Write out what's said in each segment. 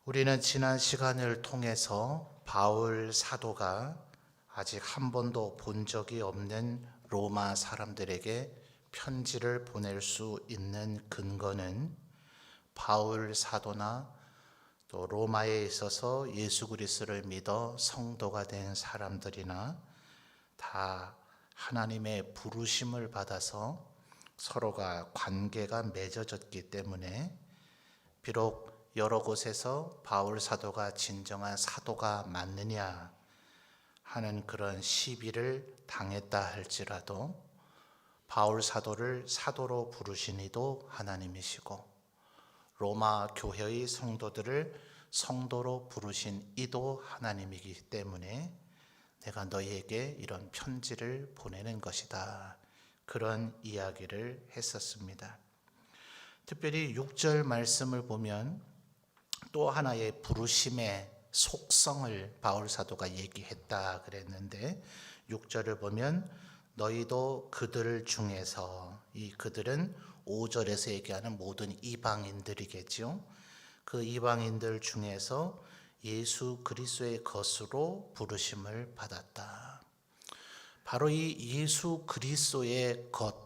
우리는 지난 시간을 통해서 바울 사도가 아직 한 번도 본 적이 없는 로마 사람들에게 편지를 보낼 수 있는 근거는 바울 사도나 또 로마에 있어서 예수 그리스도를 믿어 성도가 된 사람들이나 다 하나님의 부르심을 받아서 서로가 관계가 맺어졌기 때문에 비록 여러 곳에서 바울 사도가 진정한 사도가 맞느냐 하는 그런 시비를 당했다 할지라도 바울 사도를 사도로 부르신 이도 하나님이시고 로마 교회의 성도들을 성도로 부르신 이도 하나님이기 때문에 내가 너희에게 이런 편지를 보내는 것이다. 그런 이야기를 했었습니다. 특별히 6절 말씀을 보면 또 하나의 부르심의 속성을 바울 사도가 얘기했다 그랬는데 6절을 보면 너희도 그들 중에서, 이 그들은 5절에서 얘기하는 모든 이방인들이겠죠. 그 이방인들 중에서 예수 그리스도의 것으로 부르심을 받았다. 바로 이 예수 그리스도의 것,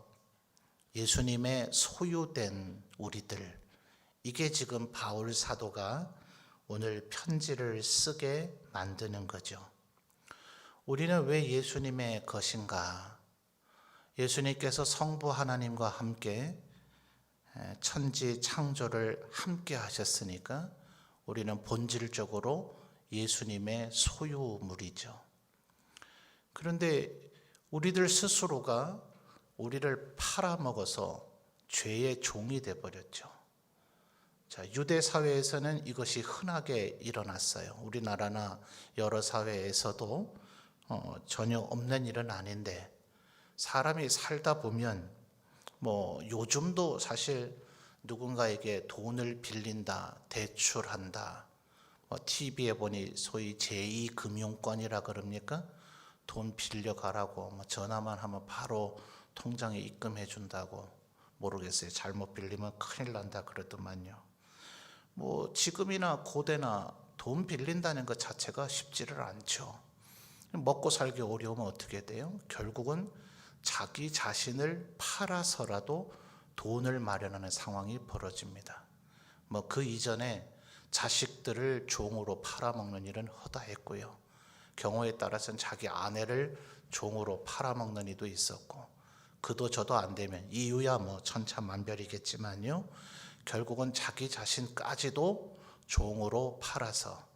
예수님의 소유된 우리들, 이게 지금 바울 사도가 오늘 편지를 쓰게 만드는 거죠. 우리는 왜 예수님의 것인가? 예수님께서 성부 하나님과 함께 천지 창조를 함께 하셨으니까 우리는 본질적으로 예수님의 소유물이죠. 그런데 우리들 스스로가 우리를 팔아먹어서 죄의 종이 되어버렸죠. 자, 유대 사회에서는 이것이 흔하게 일어났어요. 우리나라나 여러 사회에서도 전혀 없는 일은 아닌데 사람이 살다 보면 요즘도 사실 누군가에게 돈을 빌린다, 대출한다, TV에 보니 소위 제2금융권이라 그럽니까? 돈 빌려가라고 전화만 하면 바로 통장에 입금해 준다고. 모르겠어요. 잘못 빌리면 큰일 난다 그러더만요. 지금이나 고대나 돈 빌린다는 것 자체가 쉽지를 않죠. 먹고 살기 어려우면 어떻게 돼요? 결국은 자기 자신을 팔아서라도 돈을 마련하는 상황이 벌어집니다. 그 이전에 자식들을 종으로 팔아먹는 일은 허다했고요. 경우에 따라서는 자기 아내를 종으로 팔아먹는 이도 있었고, 그도 저도 안 되면 이유야 천차만별이겠지만요, 결국은 자기 자신까지도 종으로 팔아서.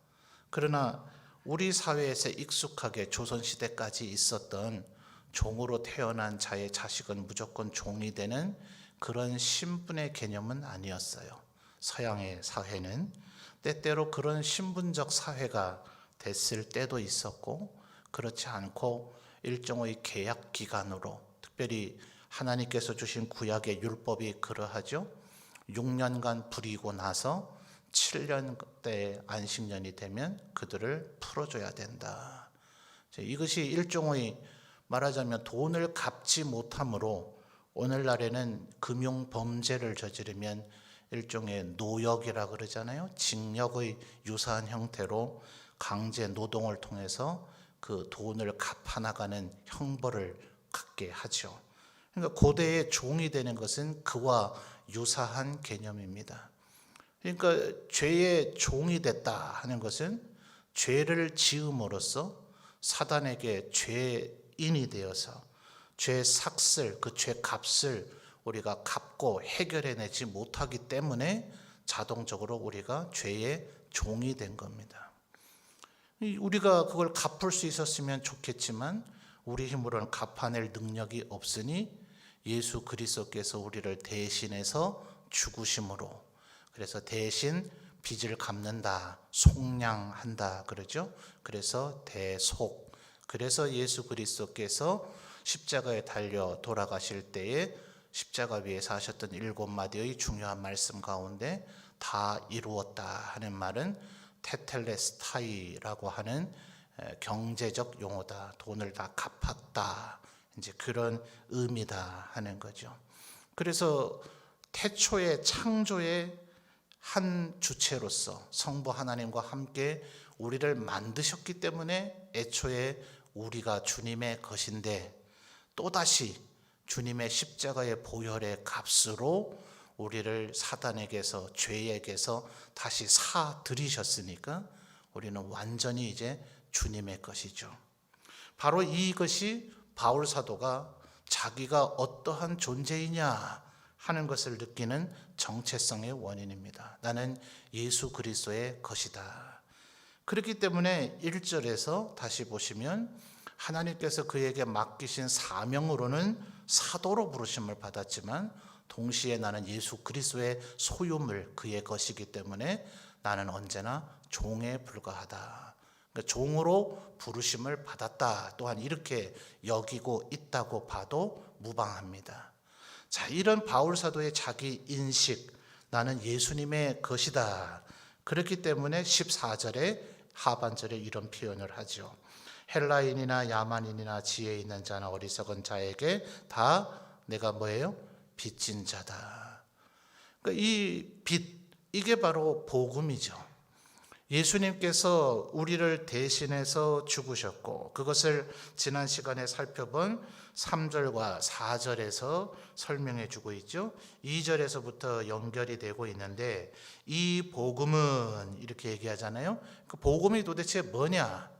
그러나 우리 사회에서 익숙하게 조선시대까지 있었던 종으로 태어난 자의 자식은 무조건 종이 되는 그런 신분의 개념은 아니었어요. 서양의 사회는 때때로 그런 신분적 사회가 됐을 때도 있었고, 그렇지 않고 일종의 계약 기간으로, 특별히 하나님께서 주신 구약의 율법이 그러하죠. 6년간 부리고 나서 7년대 안식년이 되면 그들을 풀어줘야 된다. 이것이 일종의 말하자면 돈을 갚지 못함으로 오늘날에는 금융범죄를 저지르면 일종의 노역이라 그러잖아요. 징역의 유사한 형태로 강제 노동을 통해서 그 돈을 갚아나가는 형벌을 갖게 하죠. 그러니까 고대의 종이 되는 것은 그와 유사한 개념입니다. 그러니까 죄의 종이 됐다 하는 것은 죄를 지음으로써 사단에게 죄인이 되어서 죄 삭슬, 그 죄 값을 우리가 갚고 해결해내지 못하기 때문에 자동적으로 우리가 죄의 종이 된 겁니다. 우리가 그걸 갚을 수 있었으면 좋겠지만 우리 힘으로는 갚아낼 능력이 없으니 예수 그리스도께서 우리를 대신해서 죽으심으로, 그래서 대신 빚을 갚는다, 속량한다 그러죠. 그래서 대속. 그래서 예수 그리스도께서 십자가에 달려 돌아가실 때에 십자가 위에서 하셨던 7마디의 중요한 말씀 가운데 다 이루었다 하는 말은 테텔레스타이라고 하는 경제적 용어다. 돈을 다 갚았다. 이제 그런 의미다 하는 거죠. 그래서 태초의 창조의 한 주체로서 성부 하나님과 함께 우리를 만드셨기 때문에 애초에 우리가 주님의 것인데, 또다시 주님의 십자가의 보혈의 값으로 우리를 사단에게서, 죄에게서 다시 사들이셨으니까 우리는 완전히 이제 주님의 것이죠. 바로 이것이 바울 사도가 자기가 어떠한 존재이냐 하는 것을 느끼는 정체성의 원인입니다. 나는 예수 그리스도의 것이다. 그렇기 때문에 1절에서 다시 보시면 하나님께서 그에게 맡기신 사명으로는 사도로 부르심을 받았지만 동시에 나는 예수 그리스도의 소유물, 그의 것이기 때문에 나는 언제나 종에 불과하다. 그러니까 종으로 부르심을 받았다. 또한 이렇게 여기고 있다고 봐도 무방합니다. 자, 이런 바울 사도의 자기 인식, 나는 예수님의 것이다. 그렇기 때문에 14절에 하반절에 이런 표현을 하죠. 헬라인이나 야만인이나 지혜 있는 자나 어리석은 자에게 다 내가 뭐예요? 빚진 자다. 그러니까 이 빚, 이게 바로 복음이죠. 예수님께서 우리를 대신해서 죽으셨고, 그것을 지난 시간에 살펴본 3절과 4절에서 설명해 주고 있죠. 2절에서부터 연결이 되고 있는데, 이 복음은 이렇게 얘기하잖아요. 그 복음이 도대체 뭐냐?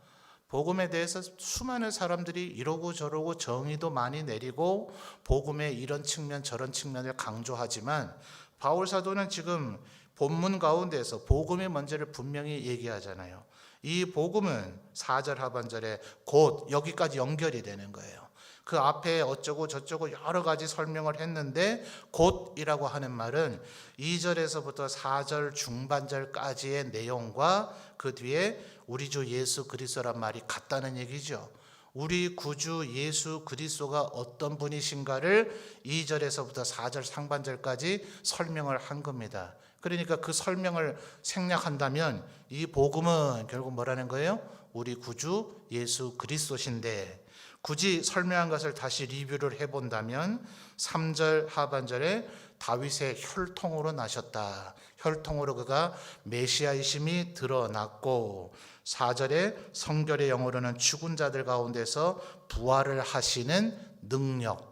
복음에 대해서 수많은 사람들이 이러고 저러고 정의도 많이 내리고 복음의 이런 측면 저런 측면을 강조하지만, 바울 사도는 지금 본문 가운데서 복음의 문제를 분명히 얘기하잖아요. 이 복음은 4절 하반절에 곧 여기까지 연결이 되는 거예요. 그 앞에 어쩌고 저쩌고 여러 가지 설명을 했는데 곧이라고 하는 말은 2절에서부터 4절 중반절까지의 내용과 그 뒤에 우리 주 예수 그리스도란 말이 같다는 얘기죠. 우리 구주 예수 그리스도가 어떤 분이신가를 2절에서부터 4절 상반절까지 설명을 한 겁니다. 그러니까 그 설명을 생략한다면 이 복음은 결국 뭐라는 거예요? 우리 구주 예수 그리스도신데, 굳이 설명한 것을 다시 리뷰를 해본다면 3절 하반절에 다윗의 혈통으로 나셨다. 혈통으로 그가 메시아이심이 드러났고, 4절에 성결의 영으로는 죽은 자들 가운데서 부활을 하시는 능력,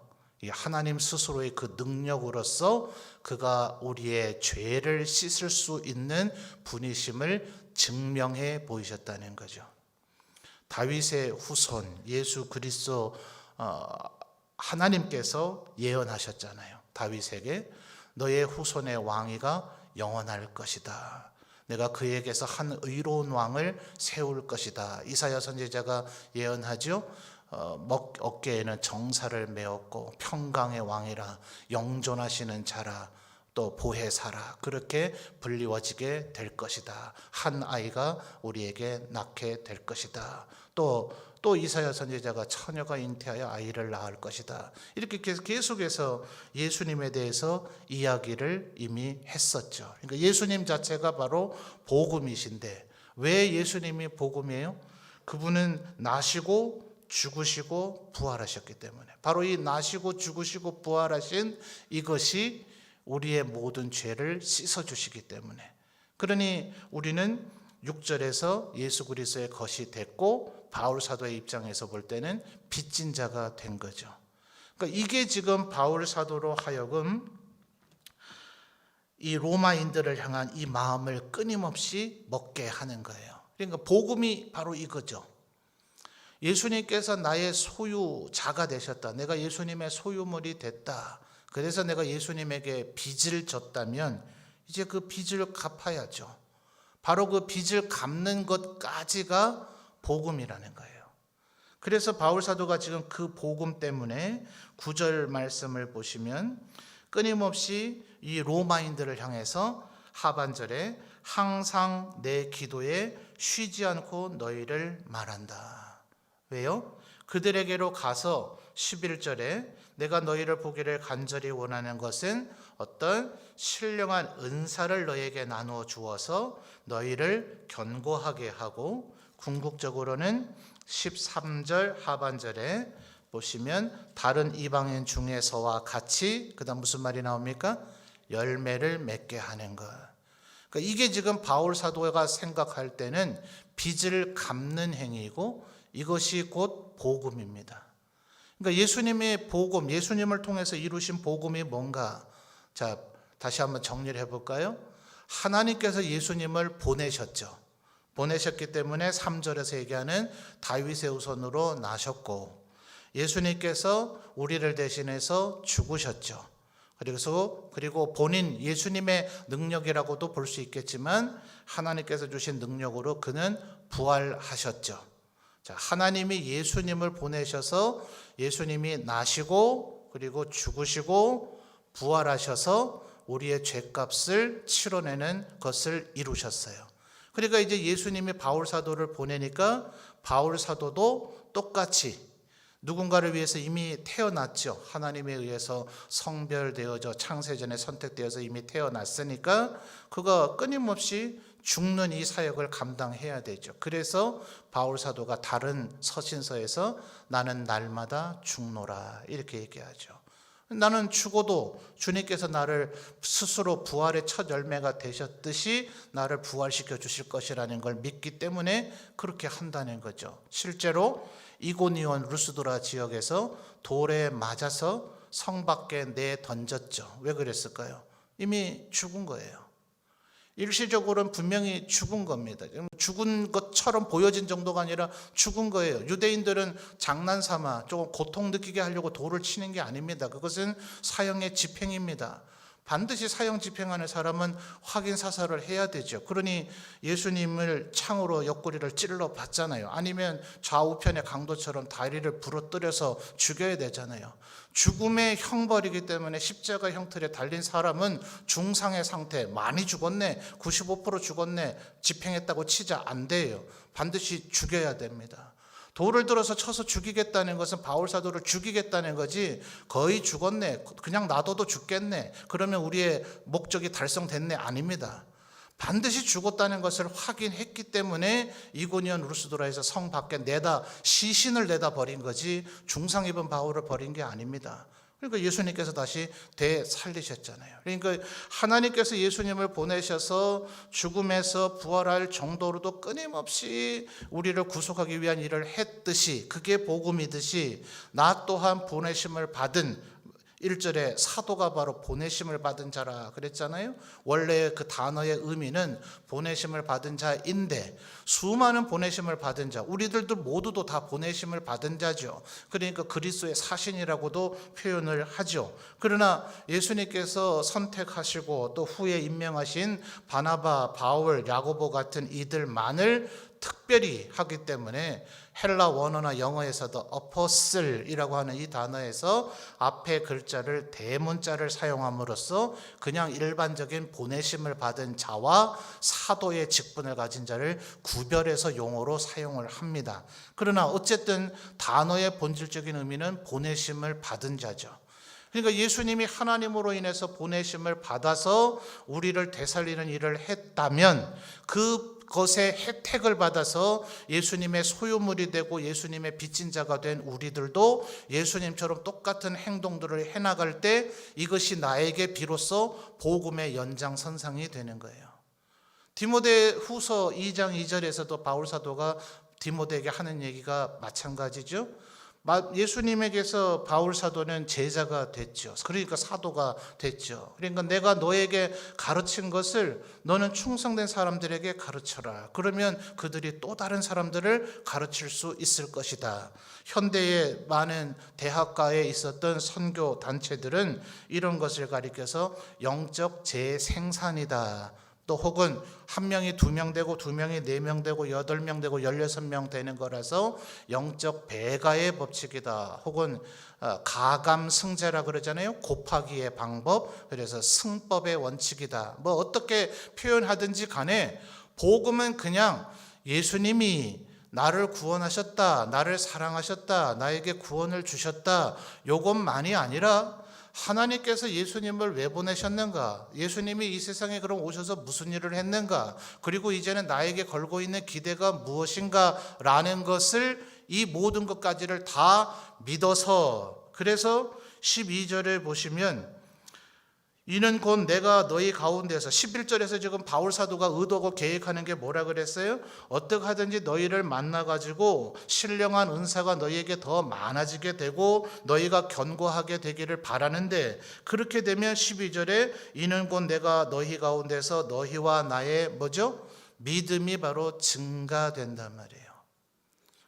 하나님 스스로의 그 능력으로서 그가 우리의 죄를 씻을 수 있는 분이심을 증명해 보이셨다는 거죠. 다윗의 후손 예수 그리스도, 하나님께서 예언하셨잖아요. 다윗에게 너의 후손의 왕위가 영원할 것이다. 내가 그에게서 한 의로운 왕을 세울 것이다. 이사야 선지자가 예언하죠. 어깨에는 정사를 메었고 평강의 왕이라, 영존하시는 자라, 또 보혜사라, 그렇게 불리워지게 될 것이다. 한 아이가 우리에게 낳게 될 것이다. 또 이사야 선지자가 처녀가 잉태하여 아이를 낳을 것이다. 이렇게 계속해서 예수님에 대해서 이야기를 이미 했었죠. 그러니까 예수님 자체가 바로 복음이신데, 왜 예수님이 복음이에요? 그분은 나시고 죽으시고 부활하셨기 때문에, 바로 이 나시고 죽으시고 부활하신 이것이 우리의 모든 죄를 씻어주시기 때문에, 그러니 우리는 6절에서 예수 그리스도의 것이 됐고, 바울 사도의 입장에서 볼 때는 빚진 자가 된 거죠. 그러니까 이게 지금 바울 사도로 하여금 이 로마인들을 향한 이 마음을 끊임없이 먹게 하는 거예요. 그러니까 복음이 바로 이거죠. 예수님께서 나의 소유자가 되셨다. 내가 예수님의 소유물이 됐다. 그래서 내가 예수님에게 빚을 졌다면 이제 그 빚을 갚아야죠. 바로 그 빚을 갚는 것까지가 복음이라는 거예요. 그래서 바울 사도가 지금 그 복음 때문에 9절 말씀을 보시면 끊임없이 이 로마인들을 향해서 하반절에 항상 내 기도에 쉬지 않고 너희를 말한다. 왜요? 그들에게로 가서 11절에 내가 너희를 보기를 간절히 원하는 것은 어떤 신령한 은사를 너희에게 나누어 주어서 너희를 견고하게 하고, 궁극적으로는 13절 하반절에 보시면 다른 이방인 중에서와 같이, 그 다음 무슨 말이 나옵니까? 열매를 맺게 하는 것. 그러니까 이게 지금 바울 사도가 생각할 때는 빚을 갚는 행위이고 이것이 곧 복음입니다. 그러니까 예수님의 복음, 예수님을 통해서 이루신 복음이 뭔가? 자, 다시 한번 정리를 해볼까요? 하나님께서 예수님을 보내셨죠. 보내셨기 때문에 3절에서 얘기하는 다윗의 후손으로 나셨고, 예수님께서 우리를 대신해서 죽으셨죠. 그리고 본인 예수님의 능력이라고도 볼 수 있겠지만 하나님께서 주신 능력으로 그는 부활하셨죠. 자, 하나님이 예수님을 보내셔서 예수님이 나시고 그리고 죽으시고 부활하셔서 우리의 죄값을 치러내는 것을 이루셨어요. 그러니까 이제 예수님이 바울 사도를 보내니까 바울 사도도 똑같이 누군가를 위해서 이미 태어났죠. 하나님에 의해서 성별되어져 창세전에 선택되어서 이미 태어났으니까 그가 끊임없이 죽는 이 사역을 감당해야 되죠. 그래서 바울 사도가 다른 서신서에서 나는 날마다 죽노라 이렇게 얘기하죠. 나는 죽어도 주님께서 나를 스스로 부활의 첫 열매가 되셨듯이 나를 부활시켜 주실 것이라는 걸 믿기 때문에 그렇게 한다는 거죠. 실제로 이고니온 루스드라 지역에서 돌에 맞아서 성 밖에 내던졌죠. 왜 그랬을까요? 이미 죽은 거예요. 일시적으로는 분명히 죽은 겁니다. 죽은 것처럼 보여진 정도가 아니라 죽은 거예요. 유대인들은 장난삼아 조금 고통 느끼게 하려고 돌을 치는 게 아닙니다. 그것은 사형의 집행입니다. 반드시 사형 집행하는 사람은 확인 사살을 해야 되죠. 그러니 예수님을 창으로 옆구리를 찔러 봤잖아요. 아니면 좌우편의 강도처럼 다리를 부러뜨려서 죽여야 되잖아요. 죽음의 형벌이기 때문에 십자가 형틀에 달린 사람은 중상의 상태, 많이 죽었네, 95% 죽었네, 집행했다고 치자 안 돼요. 반드시 죽여야 됩니다. 돌을 들어서 쳐서 죽이겠다는 것은 바울 사도를 죽이겠다는 거지, 거의 죽었네, 그냥 놔둬도 죽겠네, 그러면 우리의 목적이 달성됐네, 아닙니다. 반드시 죽었다는 것을 확인했기 때문에 이고니온 루스드라에서 성 밖에 시신을 내다 버린 거지 중상 입은 바울을 버린 게 아닙니다. 그러니까 예수님께서 다시 되살리셨잖아요. 그러니까 하나님께서 예수님을 보내셔서 죽음에서 부활할 정도로도 끊임없이 우리를 구속하기 위한 일을 했듯이, 그게 복음이듯이 나 또한 보내심을 받은, 1절에 사도가 바로 보내심을 받은 자라 그랬잖아요. 원래 그 단어의 의미는 보내심을 받은 자인데, 수많은 보내심을 받은 자, 우리들도 모두도 다 보내심을 받은 자죠. 그러니까 그리스도의 사신이라고도 표현을 하죠. 그러나 예수님께서 선택하시고 또 후에 임명하신 바나바, 바울, 야고보 같은 이들만을 특별히 하기 때문에 헬라 원어나 영어에서도 어퍼슬이라고 하는 이 단어에서 앞에 글자를 대문자를 사용함으로써 그냥 일반적인 보내심을 받은 자와 사도의 직분을 가진 자를 구별해서 용어로 사용을 합니다. 그러나 어쨌든 단어의 본질적인 의미는 보내심을 받은 자죠. 그러니까 예수님이 하나님으로 인해서 보내심을 받아서 우리를 되살리는 일을 했다면 그것의 혜택을 받아서 예수님의 소유물이 되고 예수님의 빚진 자가 된 우리들도 예수님처럼 똑같은 행동들을 해나갈 때 이것이 나에게 비로소 복음의 연장선상이 되는 거예요. 디모데 후서 2장 2절에서도 바울 사도가 디모데에게 하는 얘기가 마찬가지죠. 예수님에게서 바울 사도는 제자가 됐죠. 그러니까 사도가 됐죠. 그러니까 내가 너에게 가르친 것을 너는 충성된 사람들에게 가르쳐라. 그러면 그들이 또 다른 사람들을 가르칠 수 있을 것이다. 현대의 많은 대학가에 있었던 선교 단체들은 이런 것을 가리켜서 영적 재생산이다. 또 혹은 한 명이 2명 되고 2명이 4명 되고 8명 되고 16명 되는 거라서 영적 배가의 법칙이다. 혹은 가감승제라 그러잖아요. 곱하기의 방법, 그래서 승법의 원칙이다. 뭐 어떻게 표현하든지 간에 복음은 그냥 예수님이 나를 구원하셨다, 나를 사랑하셨다, 나에게 구원을 주셨다, 요것만이 아니라 하나님께서 예수님을 왜 보내셨는가? 예수님이 이 세상에 그럼 오셔서 무슨 일을 했는가? 그리고 이제는 나에게 걸고 있는 기대가 무엇인가? 라는 것을, 이 모든 것까지를 다 믿어서, 그래서 12절에 보시면 이는 곧 내가 너희 가운데서 11절에서 지금 바울 사도가 의도하고 계획하는 게 뭐라 그랬어요? 어떻게 하든지 너희를 만나가지고 신령한 은사가 너희에게 더 많아지게 되고 너희가 견고하게 되기를 바라는데, 그렇게 되면 12절에 이는 곧 내가 너희 가운데서 너희와 나의 뭐죠? 믿음이 바로 증가된단 말이에요.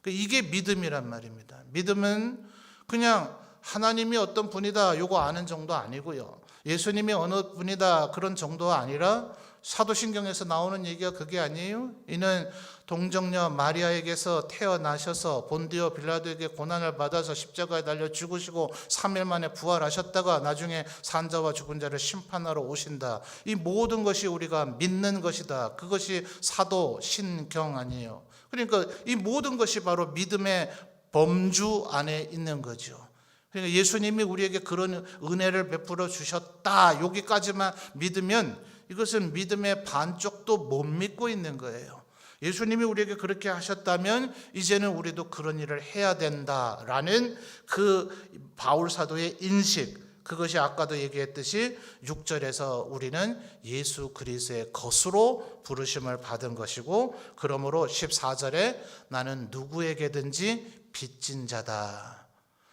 이게 믿음이란 말입니다. 믿음은 그냥 하나님이 어떤 분이다 요거 아는 정도 아니고요, 예수님이 어느 분이다 그런 정도가 아니라, 사도신경에서 나오는 얘기가 그게 아니에요. 이는 동정녀 마리아에게서 태어나셔서 본디오 빌라도에게 고난을 받아서 십자가에 달려 죽으시고 3일 만에 부활하셨다가 나중에 산자와 죽은 자를 심판하러 오신다. 이 모든 것이 우리가 믿는 것이다. 그것이 사도신경 아니에요. 그러니까 이 모든 것이 바로 믿음의 범주 안에 있는 거죠. 그러니까 예수님이 우리에게 그런 은혜를 베풀어 주셨다, 여기까지만 믿으면 이것은 믿음의 반쪽도 못 믿고 있는 거예요. 예수님이 우리에게 그렇게 하셨다면 이제는 우리도 그런 일을 해야 된다라는 그 바울 사도의 인식, 그것이 아까도 얘기했듯이 6절에서 우리는 예수 그리스도의 것으로 부르심을 받은 것이고, 그러므로 14절에 나는 누구에게든지 빚진 자다.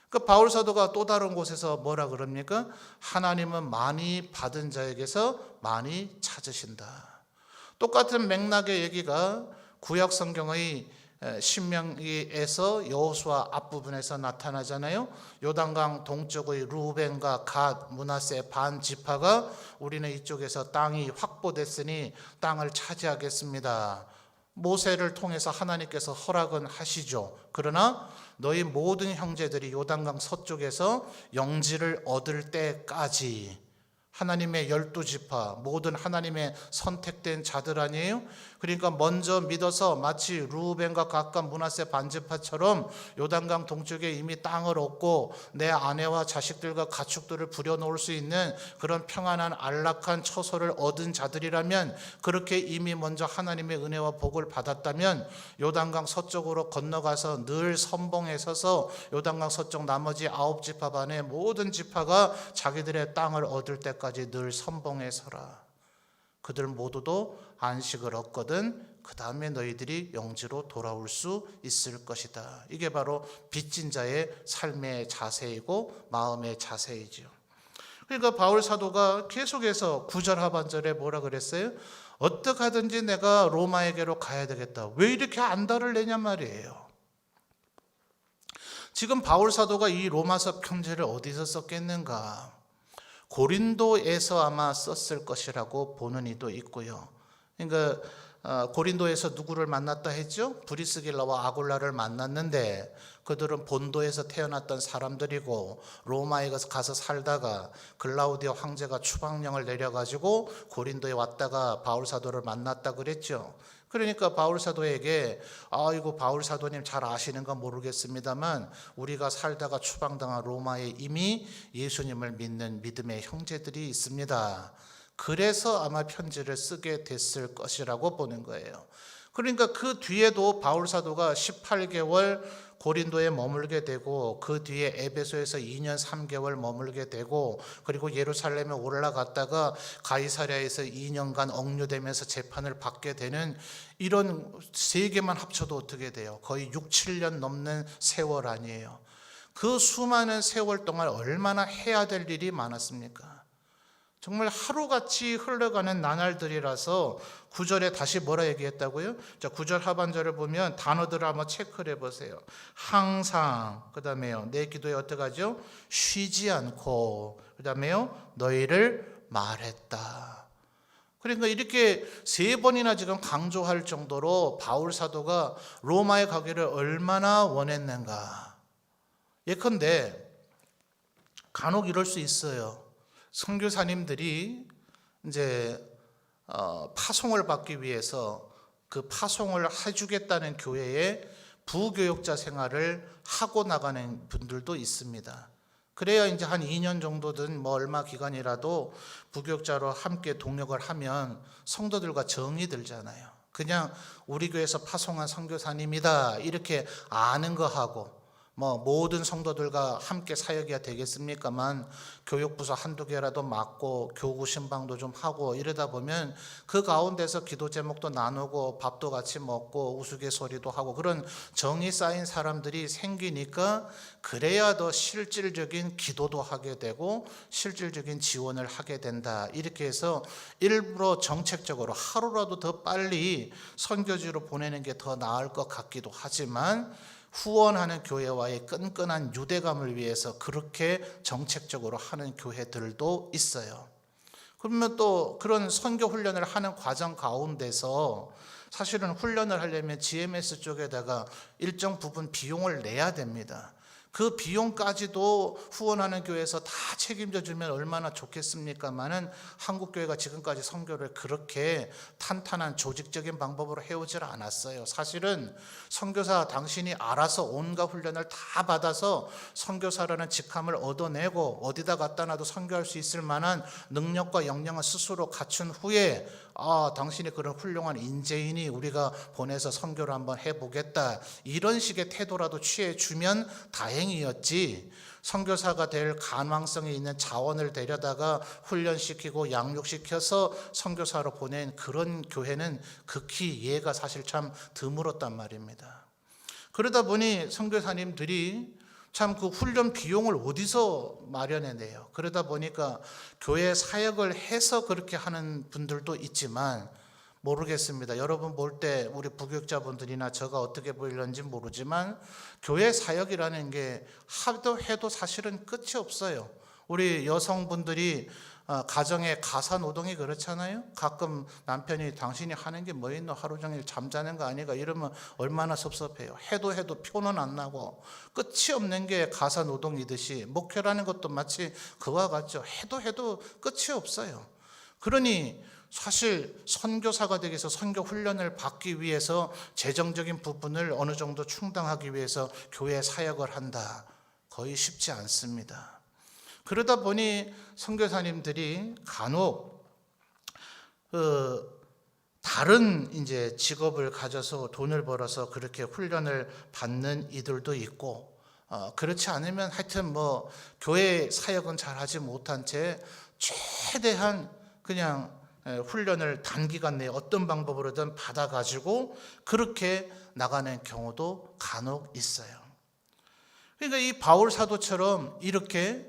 그 바울 사도가 또 다른 곳에서 뭐라 그럽니까? 하나님은 많이 받은 자에게서 많이 찾으신다. 똑같은 맥락의 얘기가 구약 성경의 신명기에서 여호수아 앞부분에서 나타나잖아요. 요단강 동쪽의 루벤과 갓, 므낫세 반 지파가 우리는 이쪽에서 땅이 확보됐으니 땅을 차지하겠습니다. 모세를 통해서 하나님께서 허락은 하시죠. 그러나 너희 모든 형제들이 요단강 서쪽에서 영지를 얻을 때까지, 하나님의 12지파 모든 하나님의 선택된 자들 아니에요? 그러니까 먼저 믿어서 마치 루벤과 갓과 므낫세 반지파처럼 요단강 동쪽에 이미 땅을 얻고 내 아내와 자식들과 가축들을 부려놓을 수 있는 그런 평안한 안락한 처소를 얻은 자들이라면, 그렇게 이미 먼저 하나님의 은혜와 복을 받았다면 요단강 서쪽으로 건너가서 늘 선봉에 서서 요단강 서쪽 나머지 9지파 반의 모든 지파가 자기들의 땅을 얻을 때까지 늘 선봉에 서라. 그들 모두도 안식을 얻거든 그 다음에 너희들이 영지로 돌아올 수 있을 것이다. 이게 바로 빚진 자의 삶의 자세이고 마음의 자세이죠. 그러니까 바울 사도가 계속해서 9절 하반절에 뭐라 그랬어요? 어떻게 하든지 내가 로마에게로 가야 되겠다. 왜 이렇게 안달을 내냔 말이에요. 지금 바울 사도가 이 로마서 편지를 어디서 썼겠는가? 고린도에서 아마 썼을 것이라고 보는 이도 있고요. 그러니까 고린도에서 누구를 만났다 했죠? 브리스길라와 아굴라를 만났는데 그들은 본도에서 태어났던 사람들이고 로마에 가서 살다가 글라우디오 황제가 추방령을 내려가지고 고린도에 왔다가 바울 사도를 만났다 그랬죠. 그러니까 바울 사도에게 이거 바울 사도님 잘 아시는 건 모르겠습니다만 우리가 살다가 추방당한 로마에 이미 예수님을 믿는 믿음의 형제들이 있습니다. 그래서 아마 편지를 쓰게 됐을 것이라고 보는 거예요. 그러니까 그 뒤에도 바울 사도가 18개월 고린도에 머물게 되고 그 뒤에 에베소에서 2년 3개월 머물게 되고 그리고 예루살렘에 올라갔다가 가이사랴에서 2년간 억류되면서 재판을 받게 되는 이런 세 개만 합쳐도 어떻게 돼요? 거의 6, 7년 넘는 세월 아니에요. 그 수많은 세월 동안 얼마나 해야 될 일이 많았습니까? 정말 하루같이 흘러가는 나날들이라서 9절에 다시 뭐라 얘기했다고요? 자, 9절 하반절을 보면 단어들을 한번 체크를 해보세요. 항상, 그 다음에요, 내 기도에 어떻게 하죠? 쉬지 않고, 그 다음에요, 너희를 말했다. 그러니까 이렇게 세 번이나 지금 강조할 정도로 바울 사도가 로마에 가기를 얼마나 원했는가. 예컨대 간혹 이럴 수 있어요. 선교사님들이 이제 파송을 받기 위해서 그 파송을 해주겠다는 교회에 부교역자 생활을 하고 나가는 분들도 있습니다. 그래야 이제 한 2년 정도든 뭐 얼마 기간이라도 부교역자로 함께 동역을 하면 성도들과 정이 들잖아요. 그냥 우리 교회에서 파송한 선교사님이다 이렇게 아는 거 하고 모든 성도들과 함께 사역해야 되겠습니까만 교육부서 한두 개라도 맡고 교구 신방도 좀 하고 이러다 보면 그 가운데서 기도 제목도 나누고 밥도 같이 먹고 우스갯소리도 하고 그런 정이 쌓인 사람들이 생기니까 그래야 더 실질적인 기도도 하게 되고 실질적인 지원을 하게 된다. 이렇게 해서 일부러 정책적으로 하루라도 더 빨리 선교지로 보내는 게 더 나을 것 같기도 하지만 후원하는 교회와의 끈끈한 유대감을 위해서 그렇게 정책적으로 하는 교회들도 있어요. 그러면 또 그런 선교 훈련을 하는 과정 가운데서 사실은 훈련을 하려면 GMS 쪽에다가 일정 부분 비용을 내야 됩니다. 그 비용까지도 후원하는 교회에서 다 책임져 주면 얼마나 좋겠습니까마는 한국교회가 지금까지 선교를 그렇게 탄탄한 조직적인 방법으로 해오질 않았어요. 사실은 선교사 당신이 알아서 온갖 훈련을 다 받아서 선교사라는 직함을 얻어내고 어디다 갖다 놔도 선교할 수 있을 만한 능력과 역량을 스스로 갖춘 후에 당신이 그런 훌륭한 인재이니 우리가 보내서 선교를 한번 해보겠다, 이런 식의 태도라도 취해주면 다행이었지, 선교사가 될 가망성이 있는 자원을 데려다가 훈련시키고 양육시켜서 선교사로 보낸 그런 교회는 극히 예가 사실 참 드물었단 말입니다. 그러다 보니 선교사님들이 참 그 훈련 비용을 어디서 마련해내요. 그러다 보니까 교회 사역을 해서 그렇게 하는 분들도 있지만 모르겠습니다. 여러분 볼 때 우리 부교육자분들이나 제가 어떻게 보이는지 모르지만 교회 사역이라는 게 하도 해도 사실은 끝이 없어요. 우리 여성분들이 가정의 가사 노동이 그렇잖아요. 가끔 남편이 당신이 하는 게 뭐 있노, 하루 종일 잠자는 거 아니가 이러면 얼마나 섭섭해요. 해도 표는 안 나고 끝이 없는 게 가사 노동이듯이 목회라는 것도 마치 그와 같죠. 해도 끝이 없어요. 그러니 사실 선교사가 되기 위해서 선교 훈련을 받기 위해서 재정적인 부분을 어느 정도 충당하기 위해서 교회 사역을 한다, 거의 쉽지 않습니다. 그러다 보니 선교사님들이 간혹 다른 이제 직업을 가져서 돈을 벌어서 그렇게 훈련을 받는 이들도 있고, 그렇지 않으면 하여튼 교회 사역은 잘하지 못한 채 최대한 그냥 훈련을 단기간 내에 어떤 방법으로든 받아가지고 그렇게 나가는 경우도 간혹 있어요. 그러니까 이 바울 사도처럼 이렇게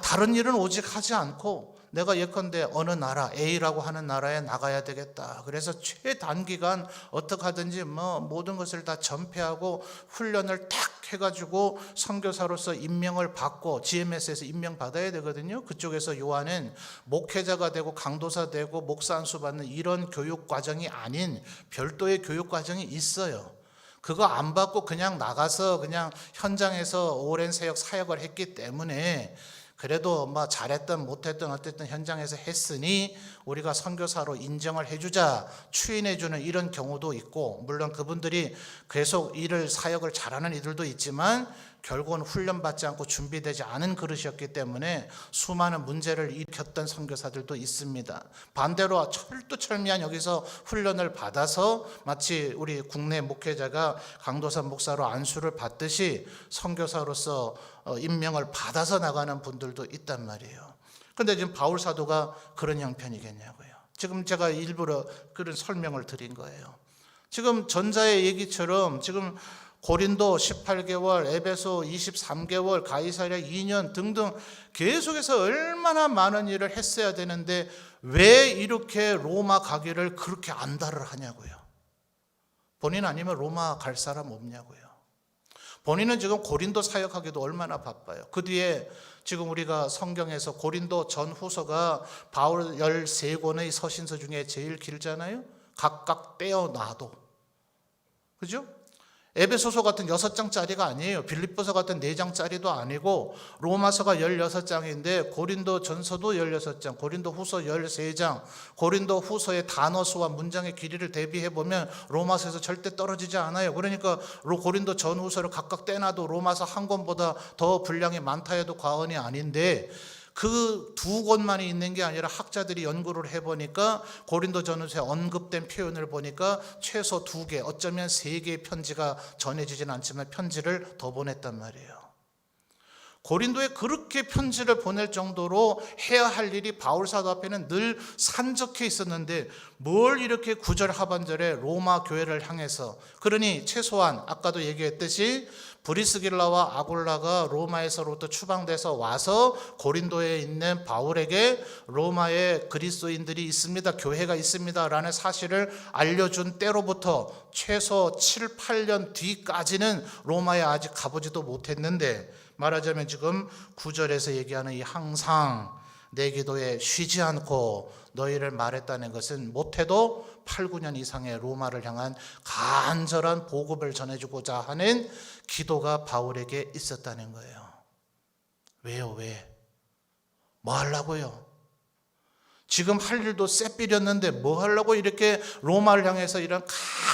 다른 일은 오직 하지 않고 내가 예컨대 어느 나라 A라고 하는 나라에 나가야 되겠다, 그래서 최단기간 어떻게 하든지 모든 것을 다 전폐하고 훈련을 탁 해가지고 선교사로서 임명을 받고 GMS에서 임명받아야 되거든요. 그쪽에서 요한은 목회자가 되고 강도사 되고 목사 안수 받는 이런 교육 과정이 아닌 별도의 교육 과정이 있어요. 그거 안 받고 그냥 나가서 그냥 현장에서 오랜 사역을 했기 때문에 그래도 잘했든 못했든 어쨌든 현장에서 했으니 우리가 선교사로 인정을 해주자, 추인해주는 이런 경우도 있고, 물론 그분들이 계속 사역을 잘하는 이들도 있지만 결국은 훈련받지 않고 준비되지 않은 그릇이었기 때문에 수많은 문제를 일으켰던 선교사들도 있습니다. 반대로 철두철미한 여기서 훈련을 받아서 마치 우리 국내 목회자가 강도사 목사로 안수를 받듯이 선교사로서 임명을 받아서 나가는 분들도 있단 말이에요. 그런데 지금 바울 사도가 그런 형편이겠냐고요. 지금 제가 일부러 그런 설명을 드린 거예요. 지금 전자의 얘기처럼 지금 고린도 18개월, 에베소 23개월, 가이사랴 2년 등등 계속해서 얼마나 많은 일을 했어야 되는데 왜 이렇게 로마 가기를 그렇게 안달을 하냐고요. 본인 아니면 로마 갈 사람 없냐고요. 본인은 지금 고린도 사역하기도 얼마나 바빠요. 그 뒤에 지금 우리가 성경에서 고린도 전후서가 바울 13권의 서신서 중에 제일 길잖아요. 각각 떼어놔도. 그죠? 에베소서 같은 6장짜리가 아니에요. 빌립보서 같은 4장짜리도 아니고 로마서가 16장인데 고린도 전서도 16장, 고린도 후서 13장, 고린도 후서의 단어 수와 문장의 길이를 대비해 보면 로마서에서 절대 떨어지지 않아요. 그러니까 고린도 전후서를 각각 떼놔도 로마서 한 권보다 더 분량이 많다 해도 과언이 아닌데, 그 두 곳만이 있는 게 아니라 학자들이 연구를 해보니까 고린도전서에 언급된 표현을 보니까 최소 2개, 어쩌면 3개의 편지가 전해지진 않지만 편지를 더 보냈단 말이에요. 고린도에 그렇게 편지를 보낼 정도로 해야 할 일이 바울 사도 앞에는 늘 산적해 있었는데 뭘 이렇게 9절 하반절에 로마 교회를 향해서, 그러니 최소한 아까도 얘기했듯이 브리스길라와 아굴라가 로마에서로부터 추방돼서 와서 고린도에 있는 바울에게 로마에 그리스도인들이 있습니다, 교회가 있습니다 라는 사실을 알려준 때로부터 최소 7, 8년 뒤까지는 로마에 아직 가보지도 못했는데, 말하자면 지금 9절에서 얘기하는 이 항상 내 기도에 쉬지 않고 너희를 말했다는 것은 못해도 8, 9년 이상의 로마를 향한 간절한 보급을 전해주고자 하는 기도가 바울에게 있었다는 거예요. 왜요? 왜? 뭐 하려고요? 지금 할 일도 쎄삐렸는데 뭐 하려고 이렇게 로마를 향해서 이런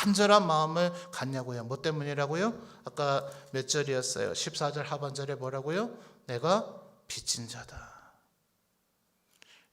간절한 마음을 갖냐고요? 뭐 때문이라고요? 아까 몇 절이었어요? 14절 하반절에 뭐라고요? 내가 빚진 자다.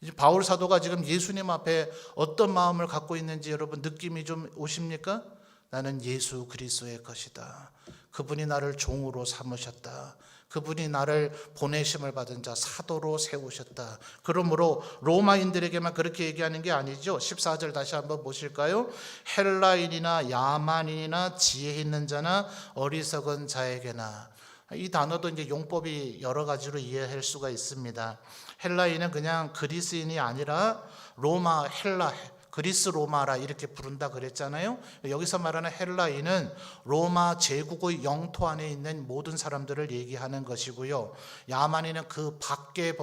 이제 바울 사도가 지금 예수님 앞에 어떤 마음을 갖고 있는지 여러분 느낌이 좀 오십니까? 나는 예수 그리스도의 것이다. 그분이 나를 종으로 삼으셨다. 그분이 나를 보내심을 받은 자 사도로 세우셨다. 그러므로 로마인들에게만 그렇게 얘기하는 게 아니죠. 14절 다시 한번 보실까요? 헬라인이나 야만인이나 지혜 있는 자나 어리석은 자에게나. 이 단어도 이제 용법이 여러 가지로 이해할 수가 있습니다. 헬라인은 그냥 그리스인이 아니라 로마, 헬라, 그리스 로마라 이렇게 부른다 그랬잖아요. 여기서 말하는 헬라인은 로마 제국의 영토 안에 있는 모든 사람들을 얘기하는 것이고요. 야만인은 그 밖의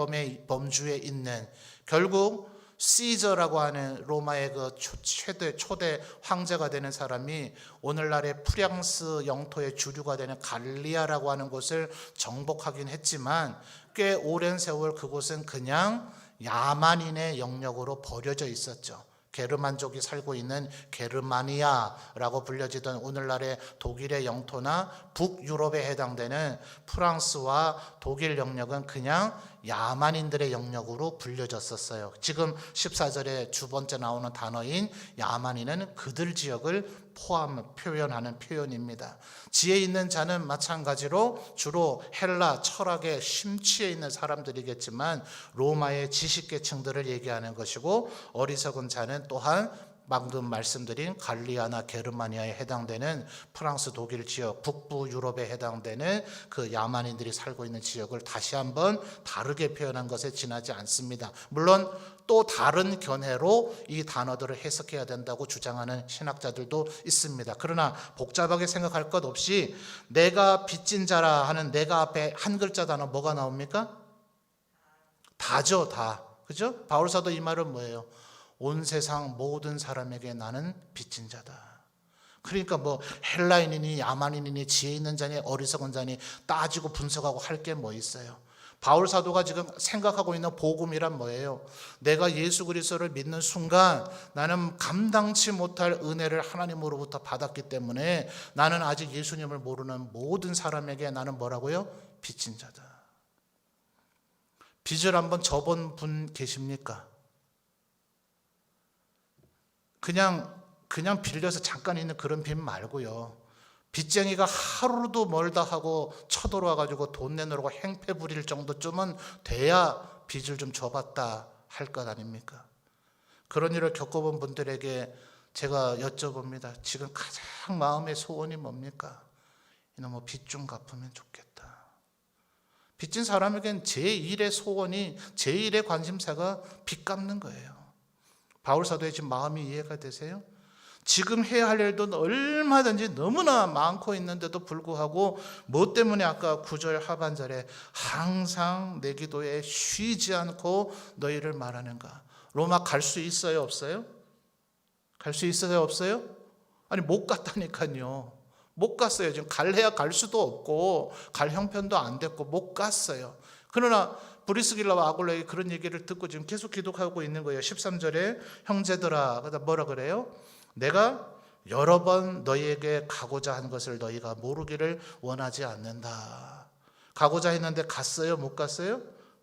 범주에 있는, 결국 시저라고 하는 로마의 그 초대 황제가 되는 사람이 오늘날의 프랑스 영토의 주류가 되는 갈리아라고 하는 곳을 정복하긴 했지만 꽤 오랜 세월 그곳은 그냥 야만인의 영역으로 버려져 있었죠. 게르만족이 살고 있는 게르마니아라고 불려지던 오늘날의 독일의 영토나 북유럽에 해당되는 프랑스와 독일 영역은 그냥 야만인들의 영역으로 불려졌었어요. 지금 14절에 두 번째 나오는 단어인 야만인은 그들 지역을 표현하는 표현입니다. 지혜 있는 자는 마찬가지로 주로 헬라 철학에 심취해 있는 사람들이겠지만 로마의 지식계층들을 얘기하는 것이고, 어리석은 자는 또한 방금 말씀드린 갈리아나 게르마니아에 해당되는 프랑스 독일 지역, 북부 유럽에 해당되는 그 야만인들이 살고 있는 지역을 다시 한번 다르게 표현한 것에 지나지 않습니다. 물론 또 다른 견해로 이 단어들을 해석해야 된다고 주장하는 신학자들도 있습니다. 그러나 복잡하게 생각할 것 없이 내가 빚진 자라 하는 내가 앞에 한 글자 단어 뭐가 나옵니까? 다죠, 다. 그죠? 바울 사도 이 말은 뭐예요? 온 세상 모든 사람에게 나는 빚진 자다. 그러니까 뭐 헬라인이니 야만인이니 지혜 있는 자니 어리석은 자니 따지고 분석하고 할 게 뭐 있어요. 바울 사도가 지금 생각하고 있는 복음이란 뭐예요? 내가 예수 그리스도를 믿는 순간 나는 감당치 못할 은혜를 하나님으로부터 받았기 때문에 나는 아직 예수님을 모르는 모든 사람에게 나는 뭐라고요? 빚진 자다. 빚을 한번 져본 분 계십니까? 그냥 빌려서 잠깐 있는 그런 빚 말고요. 빚쟁이가 하루도 멀다 하고 쳐들어와가지고 돈 내놓으라고 행패 부릴 정도쯤은 돼야 빚을 좀 줘봤다 할 것 아닙니까? 그런 일을 겪어본 분들에게 제가 여쭤봅니다. 지금 가장 마음의 소원이 뭡니까? 이놈의 빚 좀 갚으면 좋겠다. 빚진 사람에겐 제1의 소원이, 제1의 관심사가 빚 갚는 거예요. 바울 사도의 지금 마음이 이해가 되세요? 지금 해야 할 일도 얼마든지 너무나 많고 있는데도 불구하고 뭐 때문에 아까 9절 하반절에 항상 내 기도에 쉬지 않고 너희를 말하는가? 로마 갈 수 있어요, 없어요? 갈 수 있어요, 없어요? 아니 못 갔다니까요. 못 갔어요. 지금 갈래야 갈 수도 없고 갈 형편도 안 됐고 못 갔어요. 그러나 브리스길라와 아굴라에게 그런 얘기를 듣고 지금 계속 기도하고 있는 거예요. 13절에 형제들아, 뭐라 그래요? 내가 여러 번 너희에게 가고자 한 것을 너희가 모르기를 원하지 않는다. 가고자 했는데 갔어요? 못 갔어요?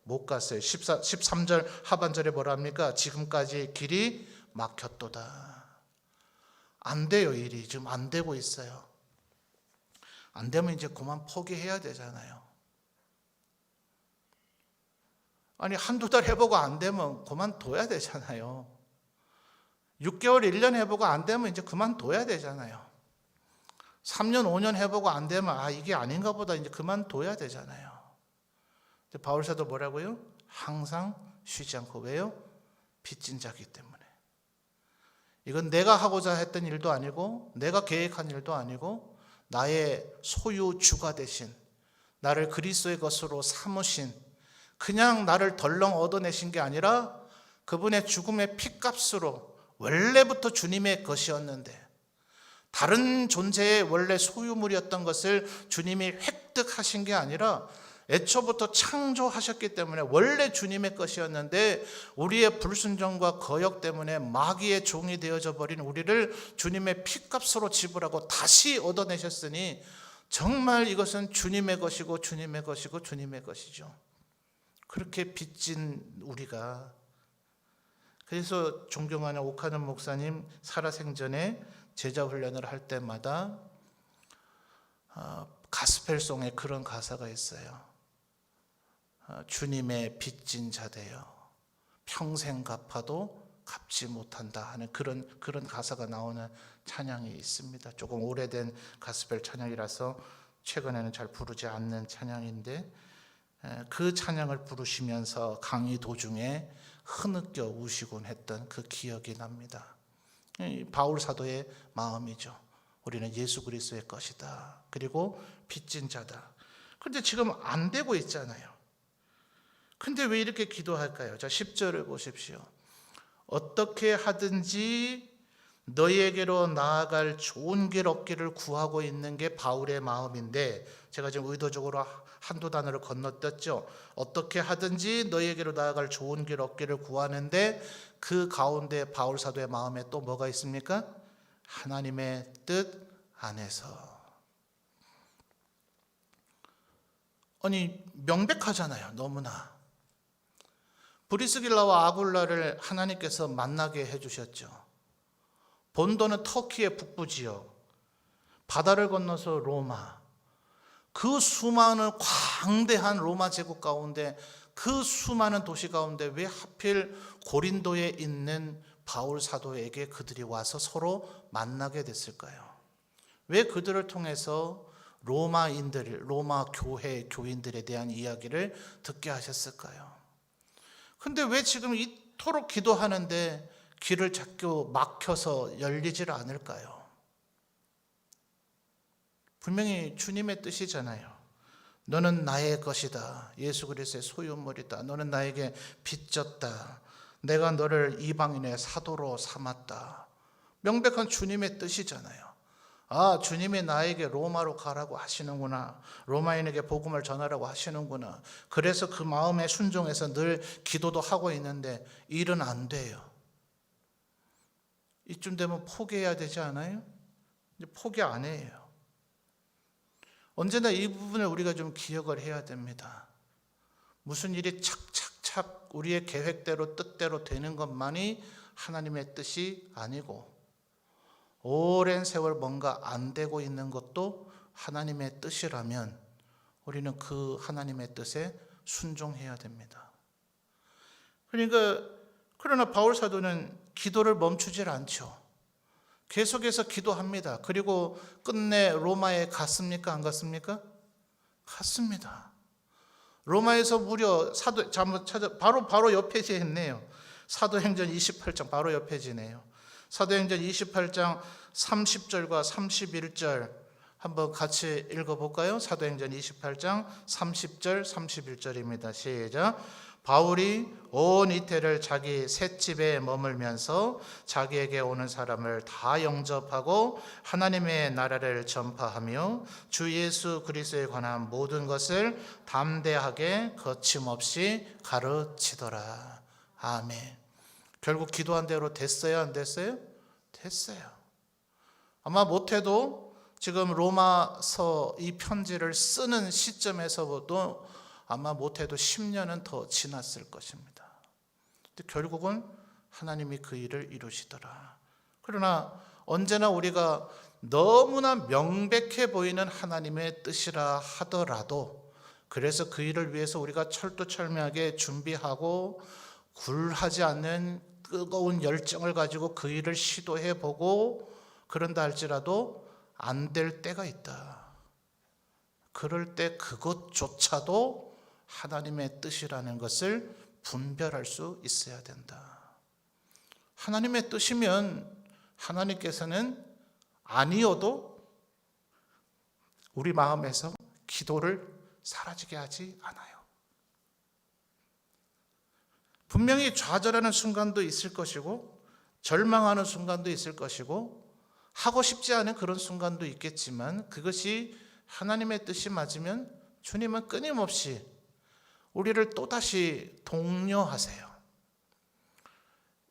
못 갔어요. 13절 하반절에 뭐라 합니까? 지금까지 길이 막혔도다. 안 돼요. 일이 지금 안 되고 있어요. 안 되면 이제 그만 포기해야 되잖아요. 아니 한두 달 해보고 안 되면 그만둬야 되잖아요. 6개월 1년 해보고 안 되면 이제 그만둬야 되잖아요. 3년 5년 해보고 안 되면 이게 아닌가 보다 이제 그만둬야 되잖아요. 바울사도 뭐라고요? 항상 쉬지 않고. 왜요? 빚진 자기 때문에. 이건 내가 하고자 했던 일도 아니고 내가 계획한 일도 아니고 나의 소유주가 되신, 나를 그리스도의 것으로 삼으신, 그냥 나를 덜렁 얻어내신 게 아니라 그분의 죽음의 피값으로 원래부터 주님의 것이었는데 다른 존재의 원래 소유물이었던 것을 주님이 획득하신 게 아니라 애초부터 창조하셨기 때문에 원래 주님의 것이었는데 우리의 불순종과 거역 때문에 마귀의 종이 되어져 버린 우리를 주님의 피값으로 지불하고 다시 얻어내셨으니 정말 이것은 주님의 것이고 주님의 것이고 주님의 것이죠. 그렇게 빚진 우리가, 그래서 존경하는 옥하는 목사님 살아생전에 제자 훈련을 할 때마다 가스펠송에 그런 가사가 있어요. 주님의 빚진 자되여 평생 갚아도 갚지 못한다 하는 그런 가사가 나오는 찬양이 있습니다. 조금 오래된 가스펠 찬양이라서 최근에는 잘 부르지 않는 찬양인데 그 찬양을 부르시면서 강의 도중에 흐느껴 우시곤 했던 그 기억이 납니다. 바울 사도의 마음이죠. 우리는 예수 그리스도의 것이다. 그리고 빚진 자다. 그런데 지금 안 되고 있잖아요. 근데 왜 이렇게 기도할까요? 자, 10절을 보십시오. 어떻게 하든지 너희에게로 나아갈 좋은 길 얻기를 구하고 있는 게 바울의 마음인데, 제가 지금 의도적으로 한두 단어를 건너뛰었죠. 어떻게 하든지 너희에게로 나아갈 좋은 길 얻기를 구하는데 그 가운데 바울 사도의 마음에 또 뭐가 있습니까? 하나님의 뜻 안에서. 아니 명백하잖아요. 너무나. 브리스길라와 아굴라를 하나님께서 만나게 해주셨죠. 본도는 터키의 북부 지역, 바다를 건너서 로마, 그 수많은 광대한 로마 제국 가운데, 그 수많은 도시 가운데 왜 하필 고린도에 있는 바울 사도에게 그들이 와서 서로 만나게 됐을까요? 왜 그들을 통해서 로마 교회 교인들에 대한 이야기를 듣게 하셨을까요? 근데 왜 지금 이토록 기도하는데 길을 자꾸 막혀서 열리질 않을까요? 분명히 주님의 뜻이잖아요. 너는 나의 것이다. 예수 그리스도의 소유물이다. 너는 나에게 빚졌다. 내가 너를 이방인의 사도로 삼았다. 명백한 주님의 뜻이잖아요. 주님이 나에게 로마로 가라고 하시는구나. 로마인에게 복음을 전하라고 하시는구나. 그래서 그 마음에 순종해서 늘 기도도 하고 있는데 일은 안 돼요. 이쯤 되면 포기해야 되지 않아요? 이제 포기 안 해요. 언제나 이 부분을 우리가 좀 기억을 해야 됩니다. 무슨 일이 착착착 우리의 계획대로 뜻대로 되는 것만이 하나님의 뜻이 아니고, 오랜 세월 뭔가 안 되고 있는 것도 하나님의 뜻이라면 우리는 그 하나님의 뜻에 순종해야 됩니다. 그러나 바울 사도는 기도를 멈추질 않죠. 계속해서 기도합니다. 그리고 끝내 로마에 갔습니까? 안 갔습니까? 갔습니다. 로마에서 무려 바로 옆 페이지에 있네요. 사도행전 28장 바로 옆 페이지네요. 사도행전 28장 30절과 31절 한번 같이 읽어볼까요? 사도행전 28장 30절 31절입니다. 시작. 바울이 온 이태를 자기 셋집에 머물면서 자기에게 오는 사람을 다 영접하고 하나님의 나라를 전파하며 주 예수 그리스도에 관한 모든 것을 담대하게 거침없이 가르치더라. 아멘. 결국 기도한 대로 됐어요? 안 됐어요? 됐어요. 아마 못해도 지금 로마서 이 편지를 쓰는 시점에서부터 아마 못해도 10년은 더 지났을 것입니다. 근데 결국은 하나님이 그 일을 이루시더라. 그러나 언제나 우리가 너무나 명백해 보이는 하나님의 뜻이라 하더라도, 그래서 그 일을 위해서 우리가 철두철미하게 준비하고 굴하지 않는 뜨거운 열정을 가지고 그 일을 시도해보고 그런다 할지라도 안 될 때가 있다. 그럴 때 그것조차도 하나님의 뜻이라는 것을 분별할 수 있어야 된다. 하나님의 뜻이면 하나님께서는 아니어도 우리 마음에서 기도를 사라지게 하지 않아요. 분명히 좌절하는 순간도 있을 것이고 절망하는 순간도 있을 것이고 하고 싶지 않은 그런 순간도 있겠지만, 그것이 하나님의 뜻이 맞으면 주님은 끊임없이 우리를 또다시 독려하세요.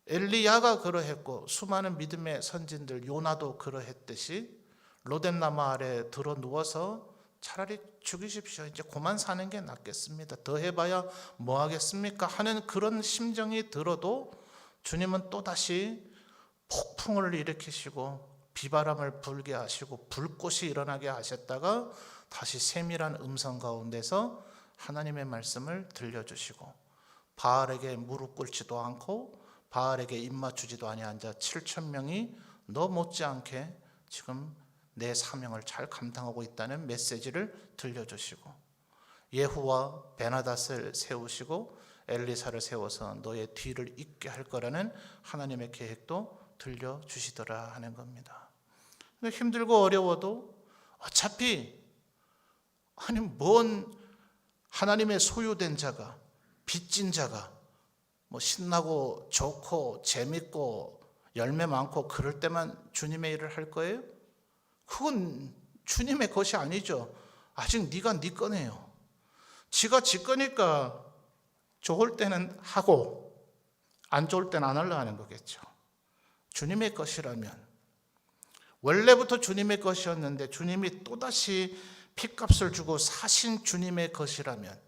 엘리야가 그러했고 수많은 믿음의 선진들 요나도 그러했듯이 로뎀나무 아래 들어 누워서 차라리 죽이십시오. 이제 그만 사는 게 낫겠습니다. 더 해봐야 뭐 하겠습니까? 하는 그런 심정이 들어도 주님은 또다시 폭풍을 일으키시고 비바람을 불게 하시고 불꽃이 일어나게 하셨다가 다시 세밀한 음성 가운데서 하나님의 말씀을 들려주시고, 바알에게 무릎 꿇지도 않고 바알에게 입맞추지도 아니한 자 7,000명이 너 못지않게 지금 내 사명을 잘 감당하고 있다는 메시지를 들려주시고, 예후와 베나닷을 세우시고 엘리사를 세워서 너의 뒤를 잇게 할 거라는 하나님의 계획도 들려주시더라 하는 겁니다. 힘들고 어려워도 어차피 뭔 하나님의 소유된 자가, 빚진 자가 뭐 신나고 좋고 재밌고 열매 많고 그럴 때만 주님의 일을 할 거예요? 그건 주님의 것이 아니죠. 아직 네가 네 거네요. 지가 지 거니까 좋을 때는 하고 안 좋을 때는 안 하려 하는 거겠죠. 주님의 것이라면, 원래부터 주님의 것이었는데 주님이 또다시 핏값을 주고 사신 주님의 것이라면,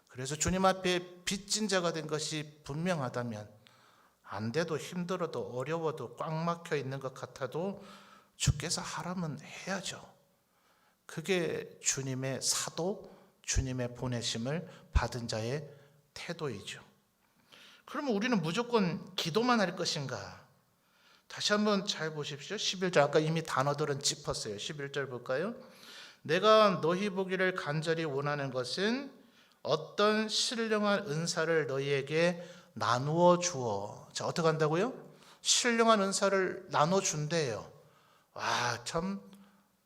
그래서 주님 앞에 빚진 자가 된 것이 분명하다면, 안 돼도 힘들어도 어려워도 꽉 막혀 있는 것 같아도 주께서 하라면 해야죠. 그게 주님의 사도, 주님의 보내심을 받은 자의 태도이죠. 그러면 우리는 무조건 기도만 할 것인가? 다시 한번 잘 보십시오. 11절, 아까 이미 단어들은 짚었어요. 11절 볼까요? 내가 너희 보기를 간절히 원하는 것은 어떤 신령한 은사를 너희에게 나누어 주어. 자, 어떻게 한다고요? 신령한 은사를 나눠 준대요. 와, 참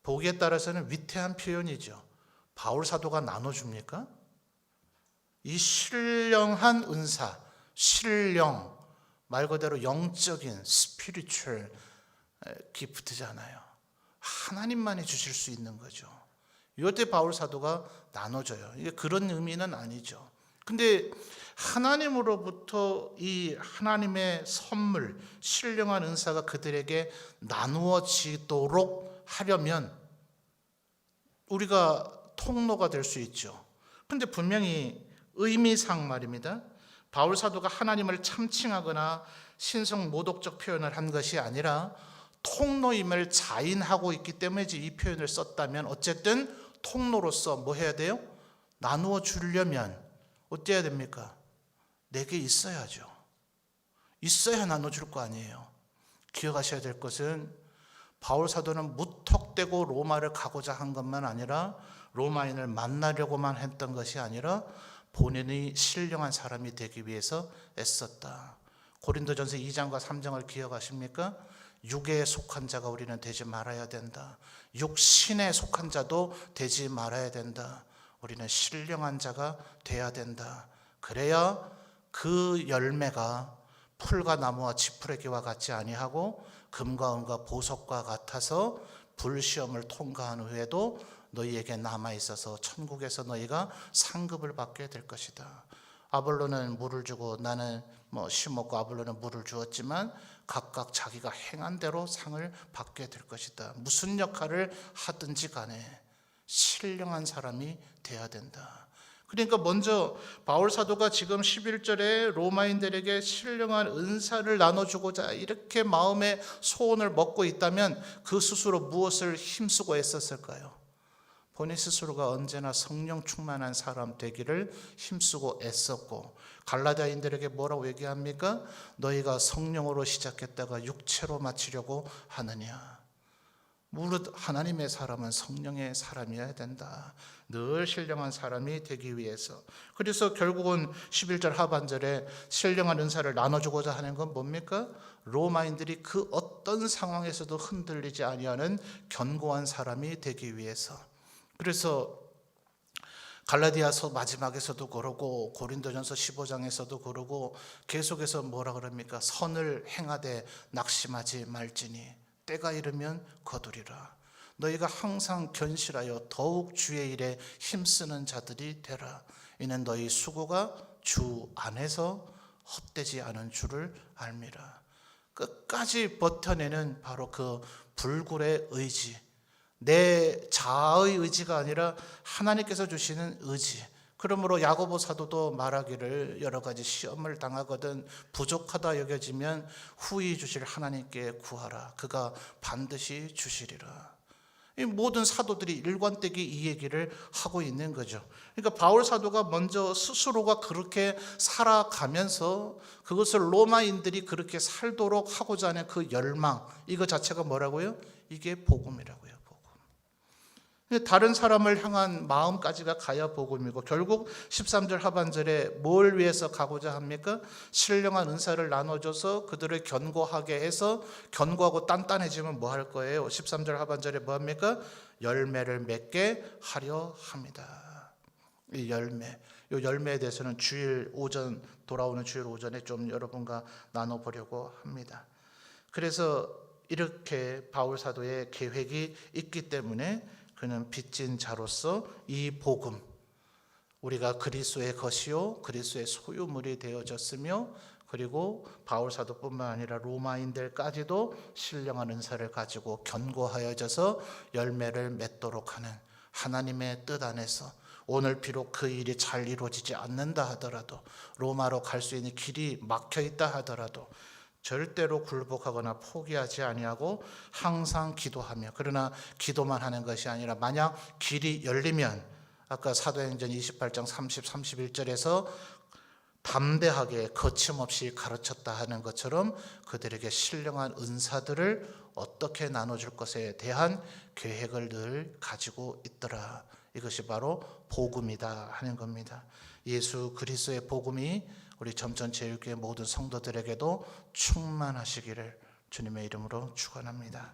보기에 따라서는 위태한 표현이죠. 바울 사도가 나눠줍니까? 이 신령한 은사, 신령, 말 그대로 영적인 스피리추얼 기프트잖아요. 하나님만이 주실 수 있는 거죠. 이때 바울 사도가 나눠줘요. 이게 그런 의미는 아니죠. 근데 하나님으로부터 이 하나님의 선물, 신령한 은사가 그들에게 나누어지도록 하려면 우리가 통로가 될 수 있죠. 근데 분명히 의미상 말입니다. 바울 사도가 하나님을 참칭하거나 신성 모독적 표현을 한 것이 아니라 통로임을 자인하고 있기 때문에 이 표현을 썼다면, 어쨌든 통로로서 뭐 해야 돼요? 나누어 주려면 어때야 됩니까? 내게 있어야죠. 있어야 나눠줄 거 아니에요. 기억하셔야 될 것은, 바울 사도는 무턱대고 로마를 가고자 한 것만 아니라, 로마인을 만나려고만 했던 것이 아니라 본인이 신령한 사람이 되기 위해서 애썼다. 고린도전서 2장과 3장을 기억하십니까? 육에 속한 자가 우리는 되지 말아야 된다. 육신에 속한 자도 되지 말아야 된다. 우리는 신령한 자가 돼야 된다. 그래야 그 열매가 풀과 나무와 지푸레기와 같지 아니하고 금과 은과 보석과 같아서 불시험을 통과한 후에도 너희에게 남아있어서 천국에서 너희가 상급을 받게 될 것이다. 아볼로는 물을 주고 나는 심었고 아볼로는 물을 주었지만 각각 자기가 행한 대로 상을 받게 될 것이다. 무슨 역할을 하든지 간에 신령한 사람이 돼야 된다. 그러니까 먼저 바울 사도가 지금 11절에 로마인들에게 신령한 은사를 나눠주고자 이렇게 마음의 소원을 먹고 있다면 그 스스로 무엇을 힘쓰고 애썼을까요? 본인 스스로가 언제나 성령 충만한 사람 되기를 힘쓰고 애썼고, 갈라디아인들에게 뭐라고 얘기합니까? 너희가 성령으로 시작했다가 육체로 마치려고 하느냐. 무릇 하나님의 사람은 성령의 사람이어야 된다. 늘 신령한 사람이 되기 위해서. 그래서 결국은 11절 하반절에 신령한 은사를 나눠주고자 하는 건 뭡니까? 로마인들이 그 어떤 상황에서도 흔들리지 아니하는 견고한 사람이 되기 위해서. 그래서 갈라디아서 마지막에서도 그러고 고린도전서 15장에서도 그러고 계속해서 뭐라 그럽니까? 선을 행하되 낙심하지 말지니 때가 이르면 거두리라. 너희가 항상 견실하여 더욱 주의 일에 힘쓰는 자들이 되라. 이는 너희 수고가 주 안에서 헛되지 않은 줄을 알미라. 끝까지 버텨내는 바로 그 불굴의 의지, 내 자아의 의지가 아니라 하나님께서 주시는 의지. 그러므로 야고보 사도도 말하기를 여러 가지 시험을 당하거든 부족하다 여겨지면 후히 주실 하나님께 구하라. 그가 반드시 주시리라. 이 모든 사도들이 일관되게 이 얘기를 하고 있는 거죠. 그러니까 바울 사도가 먼저 스스로가 그렇게 살아가면서 그것을 로마인들이 그렇게 살도록 하고자 하는 그 열망, 이거 자체가 뭐라고요? 이게 복음이라고요. 다른 사람을 향한 마음까지가 가야 복음이고, 결국 13절 하반절에 뭘 위해서 가고자 합니까? 신령한 은사를 나눠줘서 그들을 견고하게 해서, 견고하고 단단해지면 뭐 할 거예요? 13절 하반절에 뭐 합니까? 열매를 맺게 하려 합니다. 이 열매, 이 열매에 대해서는 돌아오는 주일 오전에 좀 여러분과 나눠보려고 합니다. 그래서 이렇게 바울 사도의 계획이 있기 때문에 그는 빚진 자로서 이 복음, 우리가 그리스도의 것이요 그리스도의 소유물이 되어졌으며, 그리고 바울 사도뿐만 아니라 로마인들까지도 신령한 은사를 가지고 견고하여져서 열매를 맺도록 하는 하나님의 뜻 안에서, 오늘 비록 그 일이 잘 이루어지지 않는다 하더라도, 로마로 갈 수 있는 길이 막혀 있다 하더라도 절대로 굴복하거나 포기하지 아니하고 항상 기도하며, 그러나 기도만 하는 것이 아니라 만약 길이 열리면 아까 사도행전 28장 30, 31절에서 담대하게 거침없이 가르쳤다 하는 것처럼 그들에게 신령한 은사들을 어떻게 나눠줄 것에 대한 계획을 늘 가지고 있더라. 이것이 바로 복음이다 하는 겁니다. 예수 그리스도의 복음이 우리 점천제일교회 모든 성도들에게도 충만하시기를 주님의 이름으로 축원합니다.